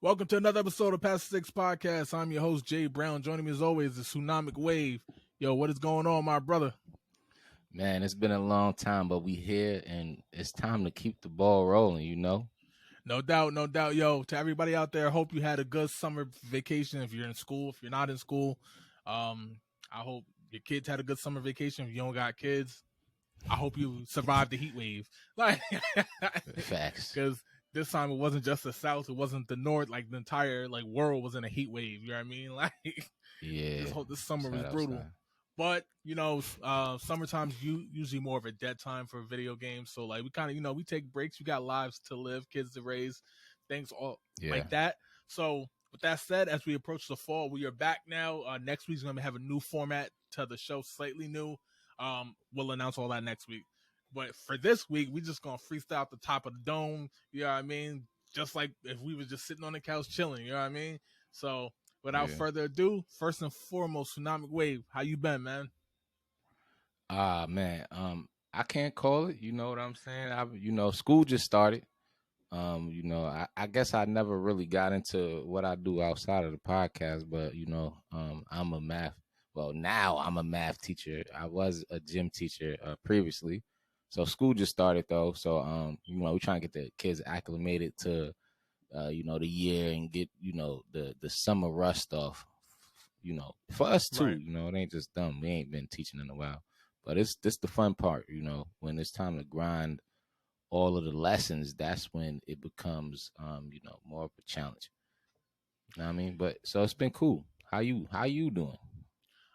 Welcome to another episode of PTS Podcast. I'm your host, Jay Brown. Joining me as always, the Tsunamic Wave. Yo, what is going on, my brother? Man, it's been a long time, but we here, and it's time to keep the ball rolling, you know? No doubt, no doubt. Yo, to everybody out there, hope you had a good summer vacation. If you're in school, if you're not in school, I hope your kids had a good summer vacation. If you don't got kids, I hope you survived the heat wave. Like, Facts. because this time it wasn't just the South, it wasn't the North. Like the entire world was in a heat wave. You know what I mean? Like, Yeah. this summer was Shout brutal. outside. But summertime's usually more of a dead time for video games. So like we kind of we take breaks. We got lives to live, kids to raise, things all Yeah. like that. So with that said, as we approach the fall, we are back now. Next week's gonna have a new format to the show, slightly new. We'll announce all that next week. But for this week, we just gonna freestyle at the top of the dome. You know what I mean? Just like if we was just sitting on the couch chilling. You know what I mean? So without further ado, first and foremost, Tsunamic Wave, how you been, man? Man, I can't call it. You know what I'm saying? School just started. I guess I never really got into what I do outside of the podcast, but now I'm a math teacher. I was a gym teacher previously. So school just started though. So we're trying to get the kids acclimated to the year and get, the summer rust off, for us too, Right. it ain't just dumb. We ain't been teaching in a while, but it's the fun part, when it's time to grind all of the lessons, that's when it becomes, more of a challenge. You know what I mean? But so it's been cool. How you doing?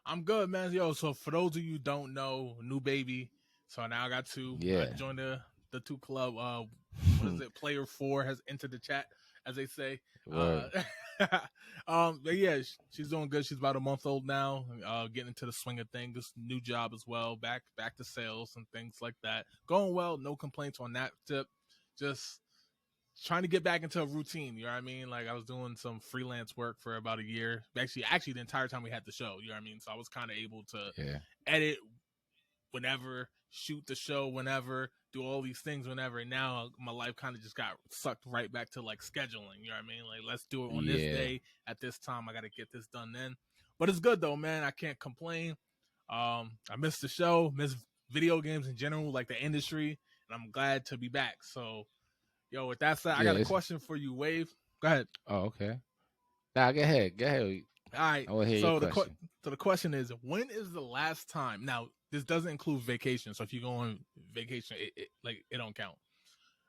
I'm good, man. Yo, so for those of you who don't know, new baby. So now I got two. Yeah. I joined the two club. What is it? Player 4 has entered the chat, as they say. But yeah, she's doing good. She's about a month old now. Getting into the swing of things. This new job as well. Back to sales and things like that. Going well. No complaints on that tip. Just trying to get back into a routine, you know what I mean? Like I was doing some freelance work for about a year. Actually the entire time we had the show, you know what I mean? So I was kind of able to edit whenever, shoot the show whenever, do all these things whenever. And now my life kind of just got sucked right back to like scheduling, you know what I mean? Like let's do it on this day at this time. I got to get this done then. But it's good though, man. I can't complain. I missed the show, missed video games in general, like the industry, and I'm glad to be back. So yo, with that said, I got a question for you, Wave. Go ahead. Oh, okay. Nah, go ahead. All right. I will hear your question. So the question is, when is the last time? Now, this doesn't include vacation. So if you go on vacation, it don't count.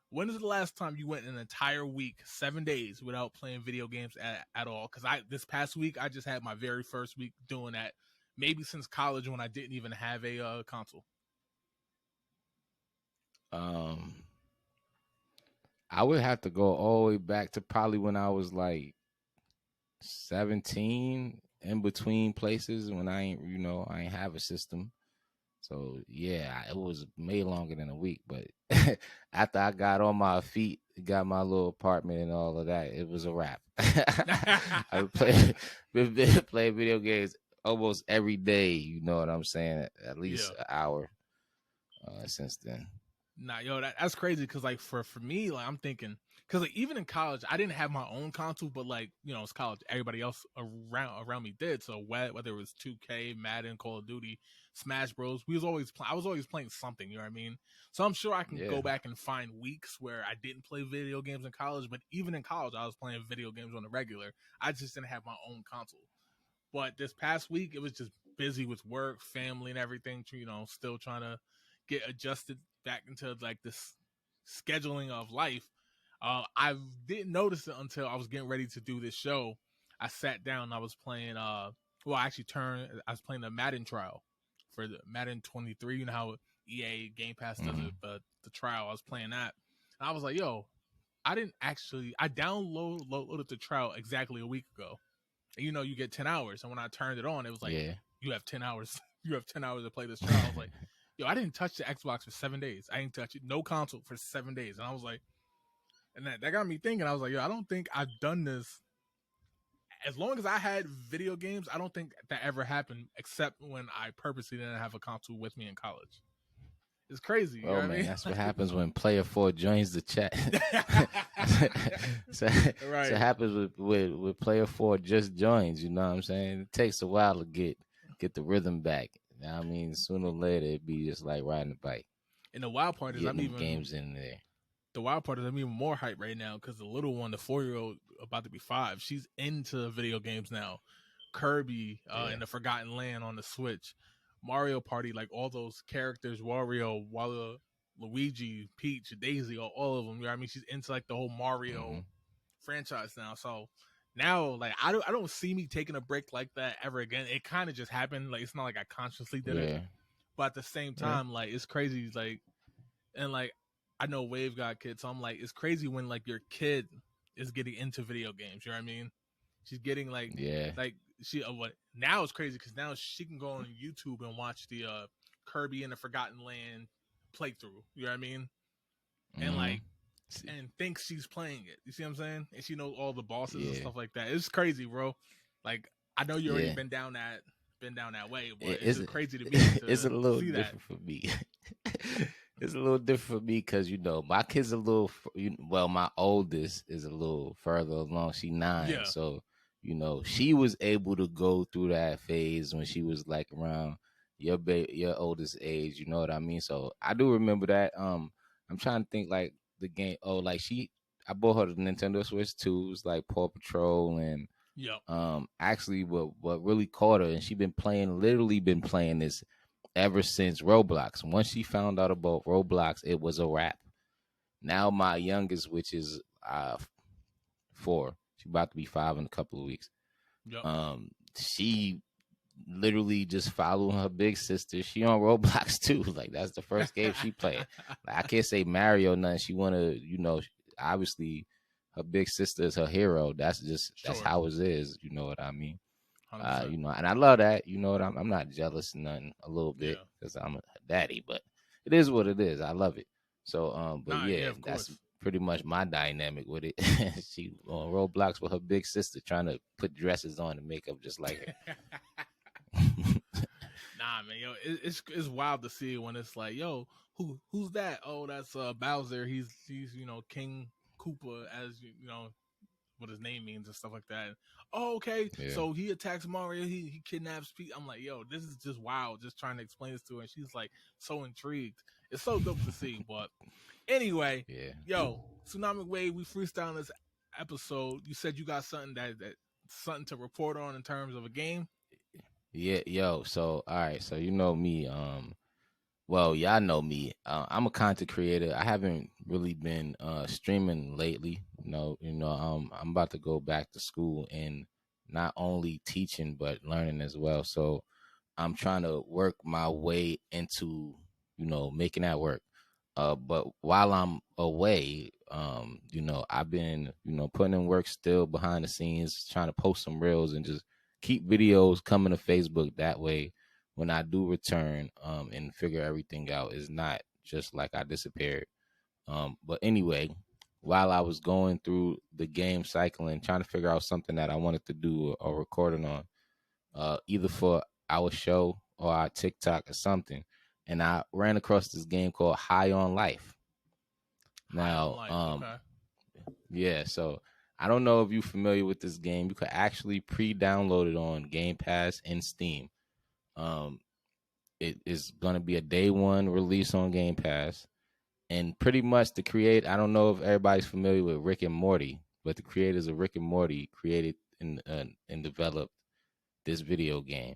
When is the last time you went an entire week, 7 days, without playing video games at all? Because this past week, I just had my very first week doing that. Maybe since college when I didn't even have a console. I would have to go all the way back to probably when I was like 17, in between places when I ain't have a system. So yeah, it was way longer than a week. But after I got on my feet, got my little apartment and all of that, it was a wrap. I been playing video games almost every day. You know what I'm saying? At least an hour since then. Nah, yo, that's crazy because like for me, like I'm thinking because like even in college, I didn't have my own console, but like it's college, everybody else around me did. So whether it was 2K, Madden, Call of Duty, Smash Bros, I was always playing something. You know what I mean? So I'm sure I can go back and find weeks where I didn't play video games in college, but even in college, I was playing video games on the regular. I just didn't have my own console. But this past week, it was just busy with work, family, and everything. Still trying to get adjusted back into like this scheduling of life. I didn't notice it until I was getting ready to do this show. I sat down and I was playing I was playing the Madden trial for the Madden 23. You know how EA Game Pass does it, but the trial, I was playing that. And I was like, yo, I downloaded the trial exactly a week ago. And you get 10 hours. And when I turned it on, it was like, you have 10 hours. You have 10 hours to play this trial. I was like, yo, I didn't touch the Xbox for 7 days. I didn't touch it. No console for 7 days. And I was like, and that got me thinking. I was like, yo, I don't think I've done this. As long as I had video games, I don't think that ever happened except when I purposely didn't have a console with me in college. It's crazy. You know Oh what I man, mean? that's what happens when player 4 joins the chat. so, so Right. happens with player 4 just joins. You know what I'm saying? It takes a while to get the rhythm back. You know what I mean, sooner or later it'd be just like riding a bike, And the wild part is getting them games in there. I'm even more hyped right now because the little one, the 4-year-old, about to be 5, she's into video games now. Kirby Yeah. and the Forgotten Land on the Switch, Mario Party, like all those characters, Wario, Luigi, Peach, Daisy, all of them. You know what I mean? She's into like the whole Mm-hmm. Mario franchise now. So now, like, I don't see me taking a break like that ever again. It kind of just happened. Like, it's not like I consciously did it, Yeah. but at the same Yeah. time, like, it's crazy. Like, and like, I know Wave got kids, so I'm like, it's crazy when like your kid is getting into video games. You know what I mean? She's getting Yeah. like she what now it's crazy because now she can go on YouTube and watch the Kirby and the Forgotten Land playthrough. You know what I mean? And Mm-hmm. like and thinks she's playing it. You see what I'm saying? And she knows all the bosses and Yeah. stuff like that. It's crazy, bro. Like I know you already Yeah. been down that way, but it's It's just crazy to me it's to a little see that. different for me. It's a little different for me because my kid's a little. Well, my oldest is a little further along. She 9, Yeah. so she was able to go through that phase when she was like around your oldest age. You know what I mean? So I do remember that. I'm trying to think like the game. Oh, like I bought her the Nintendo Switch 2. It was like Paw Patrol and Yep. actually what really caught her, and literally been playing this ever since Roblox. Once she found out about Roblox, it was a wrap. Now my youngest, which is 4, she's about to be 5 in a couple of weeks. Yep. She literally just following her big sister. She on Roblox too. Like that's the first game she played. Like I can't say Mario nothing. She wanna, obviously her big sister is her hero. That's Sure. how it is. You know what I mean? 100%. And I love that. You know what I'm not jealous nothing a little bit Yeah. because I'm a daddy, but it is what it is. I love it. So but Nah, yeah, yeah, of that's course. pretty much my dynamic with it. She on Roblox with her big sister trying to put dresses on and makeup just like her. Nah, man, yo, it's wild to see when it's like, yo, who's that? Oh, that's Bowser. He's King Koopa, as you know what his name means and stuff like that. Oh, okay, Yeah. so he attacks Mario. He kidnaps Pete. I'm like, yo, this is just wild. Just trying to explain this to her, and she's like so intrigued. It's so dope to see. But anyway, Yeah. yo, Tsunami Wave, we freestyle this episode. You said you got that something to report on in terms of a game. Yeah, yo. So all right, so you know me. Well, y'all know me. I'm a content creator. I haven't really been streaming lately. I'm about to go back to school and not only teaching but learning as well. So I'm trying to work my way into making that work. But while I'm away, I've been putting in work still behind the scenes, trying to post some reels and just keep videos coming to Facebook. That way, when I do return and figure everything out, it's not just like I disappeared. But anyway, while I was going through the game cycle and trying to figure out something that I wanted to do a recording on, either for our show or our TikTok or something, and I ran across this game called High on Life. High on Now, Life. Okay. yeah, so I don't know if you're familiar with this game. You could actually pre-download it on Game Pass and Steam. Um, it is going to be a day one release on Game Pass. And pretty much I don't know if everybody's familiar with Rick and Morty, but the creators of Rick and Morty created and developed this video game.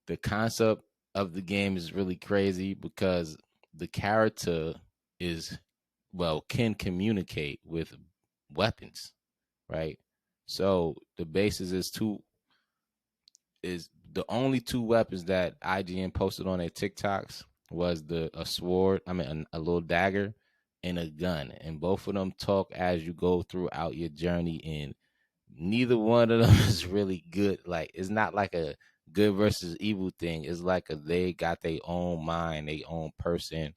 The concept of the game is really crazy because the character can communicate with weapons, right? So the basis is the only two weapons that IGN posted on their TikToks was a sword, a little dagger and a gun. And both of them talk as you go throughout your journey, and neither one of them is really good. Like, it's not like a good versus evil thing. It's like they got their own mind, their own person.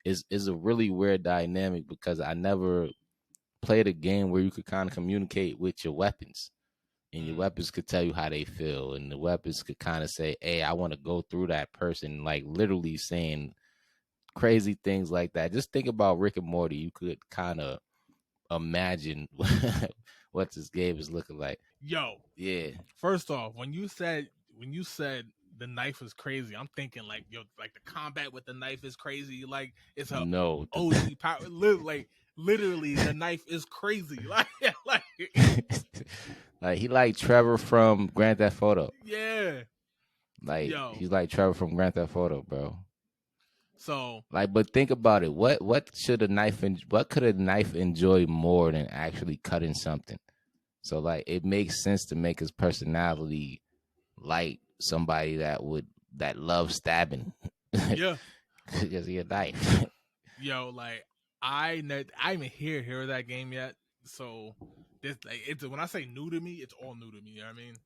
Is a really weird dynamic because I never played a game where you could kind of communicate with your weapons, and your weapons could tell you how they feel, and the weapons could kind of say, hey, I want to go through that person, like literally saying crazy things like that. Just think about Rick and Morty. You could kind of imagine what this game is looking like. Yo, Yeah. first off, when you said the knife was crazy, I'm thinking like like the combat with the knife is crazy. Like it's a No. OG power. Like literally, the knife is crazy. Like Like he like Trevor from Grand Theft Auto. yeah, Like yo. he's like Trevor from Grand Theft Auto, bro. So Like, but think about it. What should a knife what could a knife enjoy more than actually cutting something? So like it makes sense to make his personality like somebody that loves stabbing. yeah, Because he a knife. yo, like I even hear that game yet. So this like it's when I say new to me, it's all new to me. You know what I mean?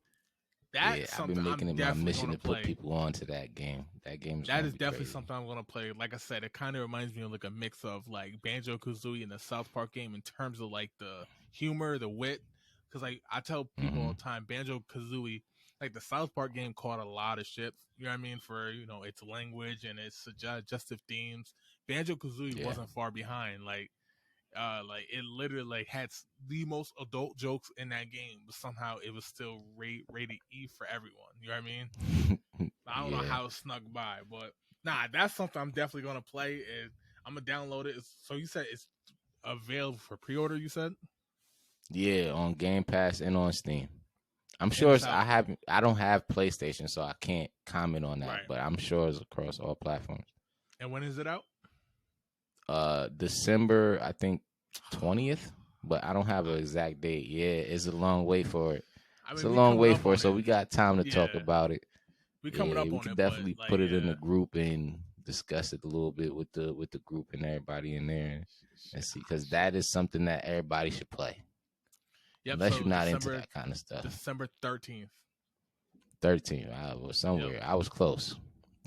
Yeah, That's I've something been I'm making it my definitely mission gonna to put play. people onto that game. That game is That gonna is be definitely crazy. something I'm gonna play. Like I said, it kind of reminds me of like a mix of like Banjo Kazooie and the South Park game in terms of like the humor, the wit. Because like I tell people all Mm-hmm. the time, Banjo Kazooie, like the South Park game, caught a lot of shit. You know what I mean? For its language and its suggestive themes. Banjo Kazooie Yeah. wasn't far behind. Like it literally like had the most adult jokes in that game, but somehow it was still rated E for everyone. You know what I mean? I don't know Yeah. how it snuck by, but nah, that's something I'm definitely gonna play. And I'm gonna download it. So you said it's available for pre-order. You said, Yeah, on Game Pass and on Steam. I'm and sure it's out I don't have PlayStation, so I can't comment on that, right. but I'm sure it's across all platforms. And when is it out? December, I think 20th, but I don't have an exact date. Yeah, it's a long way for it. I It's mean, a we long coming way up for it, on so it. we got time to talk Yeah, about it. we coming Yeah, up we on can it, but definitely like, put it in the yeah, group and discuss it a little bit with the group and everybody in there and see, because that is something that everybody should play, yep. unless So you're not into that kind of stuff. December 13th. 13, I was Yep. somewhere. I was close.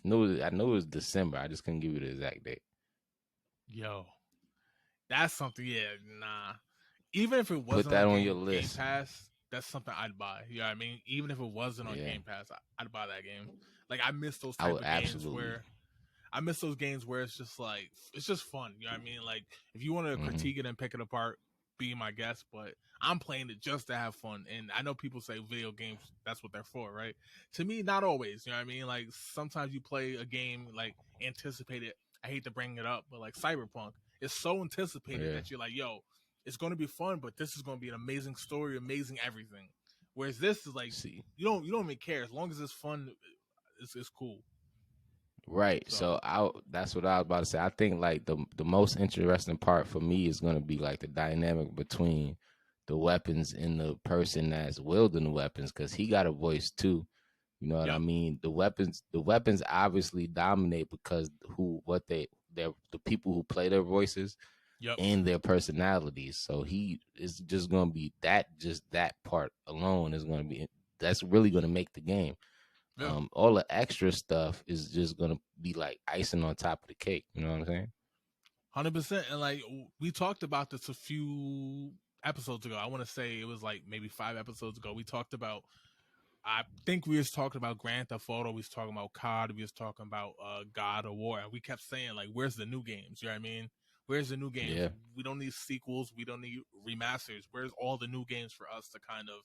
I knew it was December. I just couldn't give you the exact date. Yo, that's something. Yeah, nah. Even if it Put wasn't that on on your Game list. Pass, that's something I'd buy. You know what I mean? Even if it wasn't on Yeah, Game Pass, I'd buy that game. Like I miss those I type would of games absolutely. where it's just like it's just fun. You know what I mean? Like if you want to Hmm. critique it and pick it apart, be my guest. But I'm playing it just to have fun. And I know people say video games that's what they're for, right? To me, not always. You know what I mean? Like sometimes you play a game like anticipated. I hate to bring it up, but like Cyberpunk is so anticipated Yeah. that you're like, yo, it's going to be fun, but this is going to be an amazing story, amazing everything. Whereas this is like See. you don't even care as long as it's fun. It's cool. Right. So So that's what I was about to say. I think like the most interesting part for me is gonna be like the dynamic between the weapons and the person that's wielding the weapons, because he got a voice too. You know what I yep, mean? The weapons obviously dominate because they're the people who play their voices yep. and their personalities. So he is just gonna be that part alone is gonna be that's really gonna make the game. Yeah, All the extra stuff is just gonna be like icing on top of the cake. You know what I'm saying? 100%. And like we talked about this a few episodes ago. I want to say it was like maybe 5 episodes ago. We talked about. I think we was talking about Grand Theft Auto. We was talking about COD. We was talking about God of War. And we kept saying like, "Where's the new games?" You know what I mean? Where's the new games? Yeah, We don't need sequels. We don't need remasters. Where's all the new games for us to kind of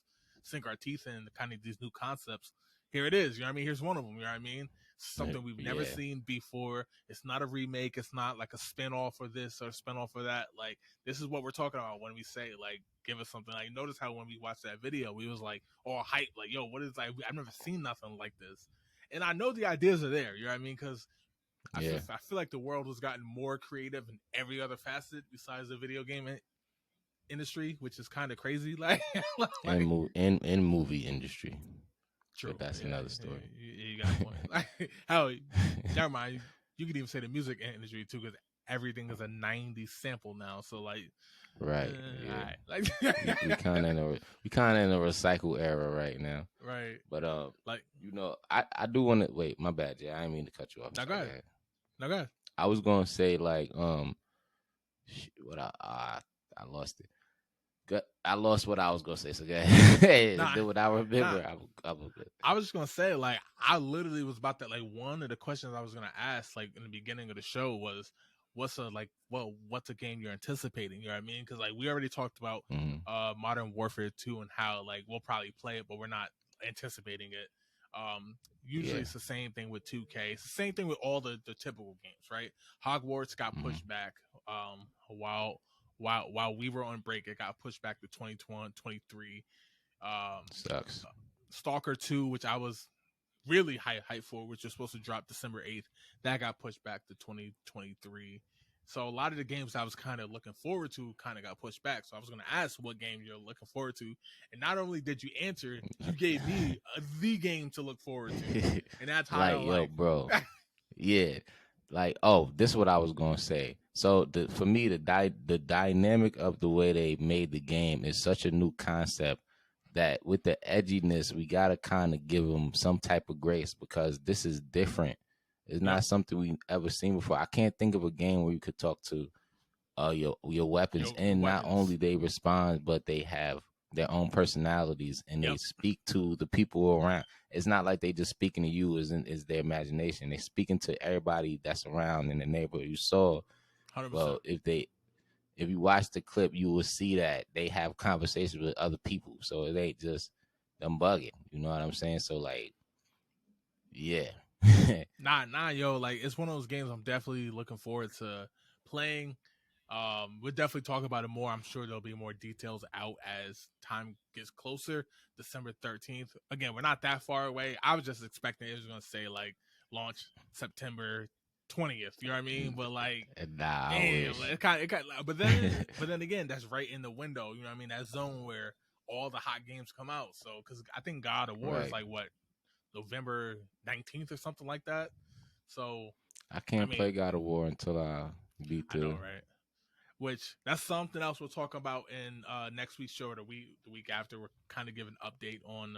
sink our teeth in? Kind of these new concepts. Here it is. You know what I mean? Here's one of them. You know what I mean? Something we've never yeah, seen before. It's not a remake. It's not like a spin-off or this or a spin-off or that. Like this is what we're talking about when we say like give us something. Like notice how when we watched that video, we was like all hype, like yo, what is like? I've never seen nothing like this. And I know the ideas are there. You know what I mean? Because yeah. I feel like the world has gotten more creative in every other facet besides the video game industry, which is kind of crazy. And Like in movie industry, true, but that's yeah, another story. you got a point. Like hell, never mind. You could even say the music industry too, because everything is a '90s sample now. So like, Right. Yeah. all right, We kind of in a recycle era right now. right, But like I do want to wait. My bad, Jay. I didn't mean to cut you off. now go Sorry, go ahead, ahead. now go ahead. I was gonna say like what I lost it. I lost what I was gonna say. So go ahead. Nah, Then what I nah. remember, I will good. I was just gonna say, like, I literally was about that. Like, one of the questions I was gonna ask, like, in the beginning of the show was, what's a game you're anticipating? You know what I mean? Because like we already talked about Modern Warfare 2 and how like we'll probably play it, but we're not anticipating it. Usually Yeah. it's the same thing with 2K. It's the same thing with all the typical games, right? Hogwarts got pushed back. While we were on break, it got pushed back to 2021, 23. Sucks. Stalker 2, which I was really hyped for, which was supposed to drop December 8th, that got pushed back to 2023. So a lot of the games I was kind of looking forward to kind of got pushed back. So I was going to ask what game you're looking forward to. And not only did you answer, you gave me the game to look forward to. And that's how Like, yo, bro. Yeah. Like, oh, this is what I was gonna say. So for me, the dynamic of the way they made the game is such a new concept that with the edginess, we gotta kind of give them some type of grace because this is different. It's not something we ever seen before. I can't think of a game where you could talk to your weapons, and not only they respond, but they have their own personalities and they speak to the people around. It's not like they just speaking to you is their imagination. They speaking to everybody that's around in the neighborhood. You saw 100%. Well, if you watch the clip, you will see that they have conversations with other people. So it ain't just them bugging. You know what I'm saying? So like, yeah. Nah, yo, like it's one of those games I'm definitely looking forward to playing. We'll definitely talk about it more. I'm sure there'll be more details out as time gets closer. December 13th. Again, we're not that far away. I was just expecting it was gonna say like launch September 20th. You know what I mean? But like, nah, damn, it kind of, but then again, that's right in the window. You know what I mean? That zone where all the hot games come out. So, because I think God of War is like what, November 19th or something like that. So I can't play God of War until I beat the. I know, right? Which that's something else we'll talk about in next week's show or the week after. We're kind of giving an update on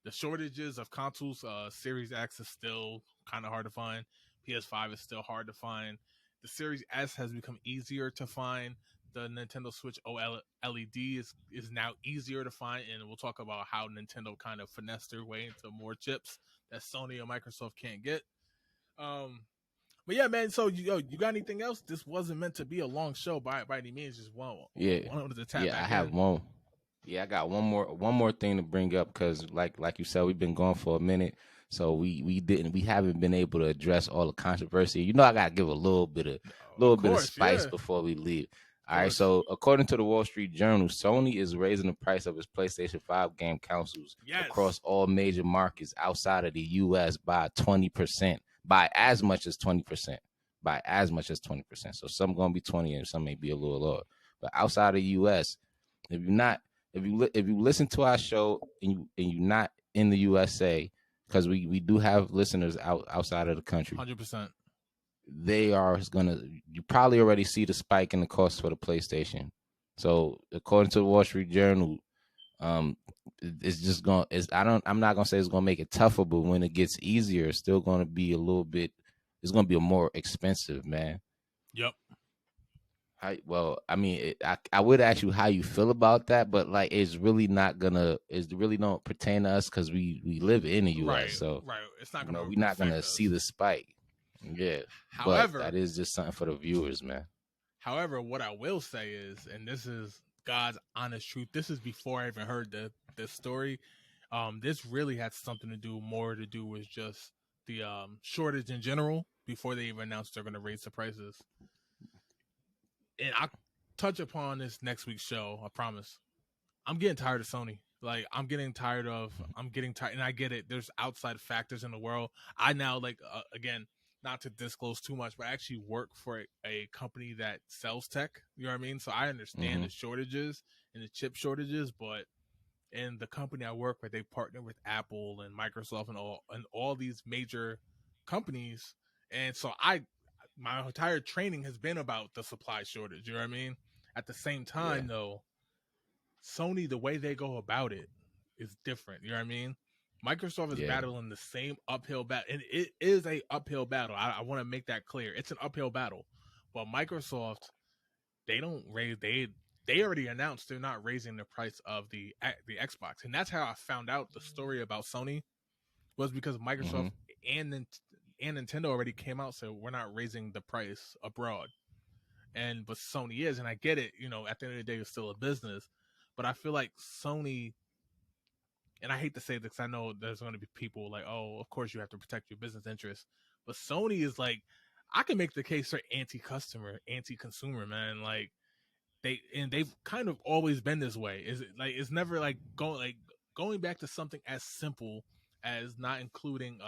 the shortages of consoles. Series X is still kind of hard to find. PS5 is still hard to find. The Series S has become easier to find. The Nintendo Switch OLED is now easier to find, and we'll talk about how Nintendo kind of finessed their way into more chips that Sony and Microsoft can't get. But yeah, man. So you got anything else? This wasn't meant to be a long show by any means. Just one of the tap. Yeah, I have one. Yeah, I got one more thing to bring up because like you said, we've been going for a minute, so we haven't been able to address all the controversy. You know, I gotta give a little bit of spice before we leave. All right, so according to the Wall Street Journal, Sony is raising the price of its PlayStation 5 game consoles across all major markets outside of the U.S. by 20%, by as much as 20%, by as much as 20%. So some gonna be 20 and some may be a little lower. But outside of the U.S., if you listen to our show and you're not in the USA, because we do have listeners outside of the country, 100%. They are you probably already see the spike in the cost for the PlayStation. So according to the Wall Street Journal, it's just I'm not gonna say it's gonna make it tougher, but when it gets easier, it's still gonna be it's gonna be a more expensive, man. Yep. I would ask you how you feel about that, but like it really don't pertain to us because we live in the U.S. So it's not gonna. We're not gonna see the spike. Yeah. However, but that is just something for the viewers, man. However, what I will say is, and this is God's honest truth, this is before I even heard the story. This really had something to do with just the shortage in general before they even announced they're going to raise the prices. And I'll touch upon this next week's show, I promise. I'm getting tired of Sony. Like, I'm getting tired, and I get it. There's outside factors in the world. I now, again, not to disclose too much, but I actually work for a company that sells tech. You know what I mean? So I understand the shortages and the chip shortages, but in the company I work with, they partner with Apple and Microsoft and all these major companies. And so my entire training has been about the supply shortage. You know what I mean? At the same time, though, Sony, the way they go about it is different. You know what I mean? Microsoft is battling the same uphill battle, and it is a uphill battle. I want to make that clear. It's an uphill battle, but Microsoft, they they already announced they're not raising the price of the Xbox, and that's how I found out the story about Sony was because Microsoft and Nintendo already came out, so we're not raising the price abroad. But Sony is, and I get it. At the end of the day, it's still a business, but I feel like Sony, and I hate to say this, I know there's going to be people like, oh, of course you have to protect your business interests, but Sony is like, I can make the case for anti-customer, anti-consumer, man. Like they've kind of always been this way. Is it like it's never like going back to something as simple as not including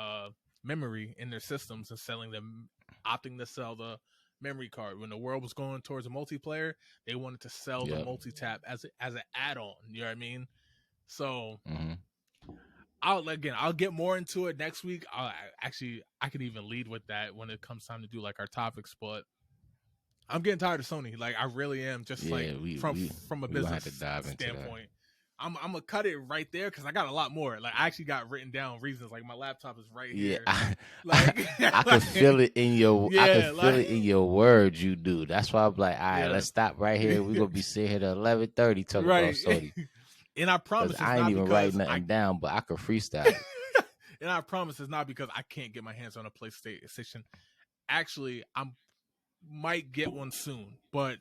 memory in their systems and selling them, opting to sell the memory card. When the world was going towards a multiplayer, they wanted to sell the multi-tap as an add-on. You know what I mean? So I'll get more into it next week. I could even lead with that when it comes time to do like our topics, but I'm getting tired of Sony. Like I really am. Just from a business standpoint. I'm gonna cut it right there because I got a lot more. Like I actually got written down reasons. Like my laptop is right here. I can feel it in your. I can feel it in your words. You do. That's why I'm like, all right, let's stop right here. We're gonna be sitting here at 11:30 talking about Sony. And I promise I ain't even writing nothing down, but I could freestyle it. And I promise it's not because I can't get my hands on a PlayStation. Actually, I might get one soon, but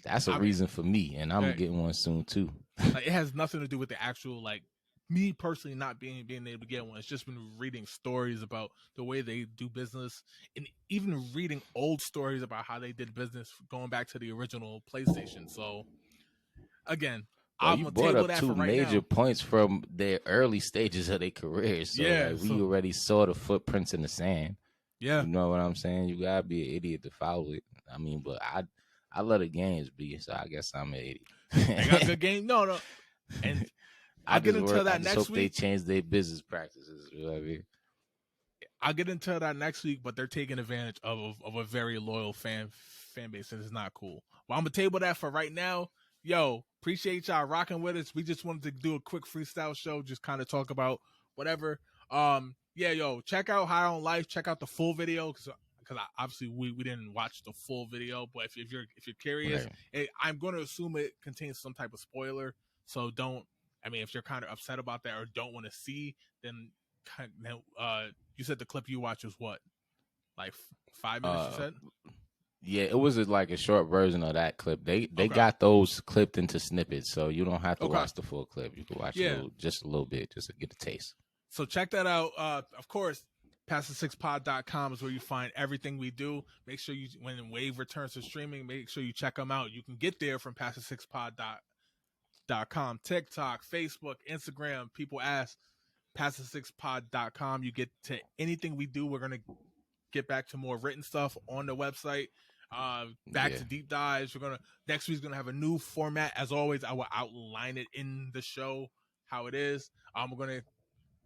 that's a reason for me, and I'm getting one soon too. Like it has nothing to do with the actual like me personally not being able to get one. It's just been reading stories about the way they do business, and even reading old stories about how they did business going back to the original PlayStation. So again. You brought up two major points from their early stages of their careers. So we already saw the footprints in the sand. Yeah. You know what I'm saying? You gotta be an idiot to follow it. I mean, but I love the games, B, so I guess I'm an idiot. They got good game? No. And I'll get into that next week. Hope they change their business practices. You know what I mean? I'll get into that next week, but they're taking advantage of a very loyal fan base, and it's not cool. Well, I'm gonna table that for right now. Yo, appreciate y'all rocking with us. We just wanted to do a quick freestyle show, just kind of talk about whatever. Check out High on Life. Check out the full video because obviously we didn't watch the full video. But if you're curious, I'm going to assume it contains some type of spoiler. So don't. I mean, if you're kind of upset about that or don't want to see, then you said the clip you watched was what, like 5 minutes? You said. Yeah, it was like a short version of that clip. They got those clipped into snippets, so you don't have to watch the full clip. You can watch just a little bit, just to get a taste. So check that out. Of course, PastThe6Pod.com is where you find everything we do. Make sure when Wave returns to streaming, make sure you check them out. You can get there from PastThe6Pod.com, TikTok, Facebook, Instagram. People ask, PastThe6Pod.com. You get to anything we do. We're going to get back to more written stuff on the website. To deep dives. Next week's gonna have a new format. As always, I will outline it in the show how it is. We're gonna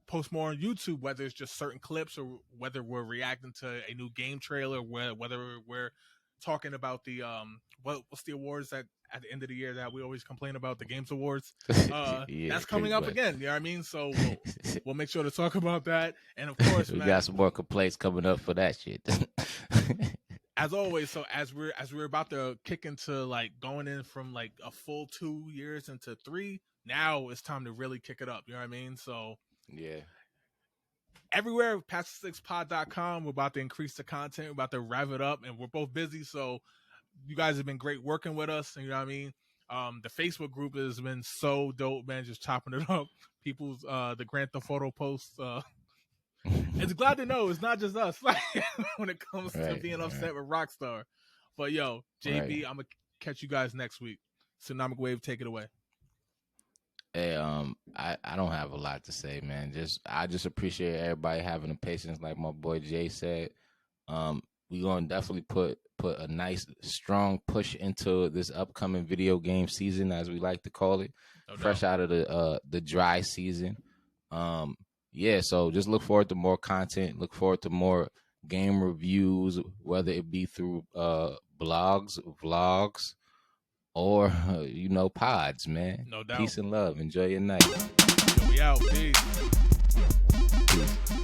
post more on YouTube, whether it's just certain clips or whether we're reacting to a new game trailer, whether we're talking about the what's the awards that at the end of the year that we always complain about, the Games Awards. That's coming up again. You know what I mean? So we'll make sure to talk about that. And of course, we got some more complaints coming up for that shit. As always, so as we're about to kick into like going in from like a full 2 years into 3, now it's time to really kick it up. You know what I mean? So everywhere, PastThe6Pod.com. We're about to increase the content. We're about to rev it up, and we're both busy. So you guys have been great working with us. You know what I mean? The Facebook group has been so dope, man. Just chopping it up. People's the Grand Theft Auto posts. It's glad to know it's not just us when it comes to being upset with Rockstar. But yo, JB, I'm gonna catch you guys next week. Tsunami Wave, take it away. Hey, I don't have a lot to say, man. I just appreciate everybody having the patience, like my boy Jay said. We gonna definitely put a nice strong push into this upcoming video game season, as we like to call it, fresh out of the dry season. So just look forward to more content. Look forward to more game reviews, whether it be through blogs, vlogs, or pods, man. No doubt. Peace and love. Enjoy your night. We out. Peace. Peace.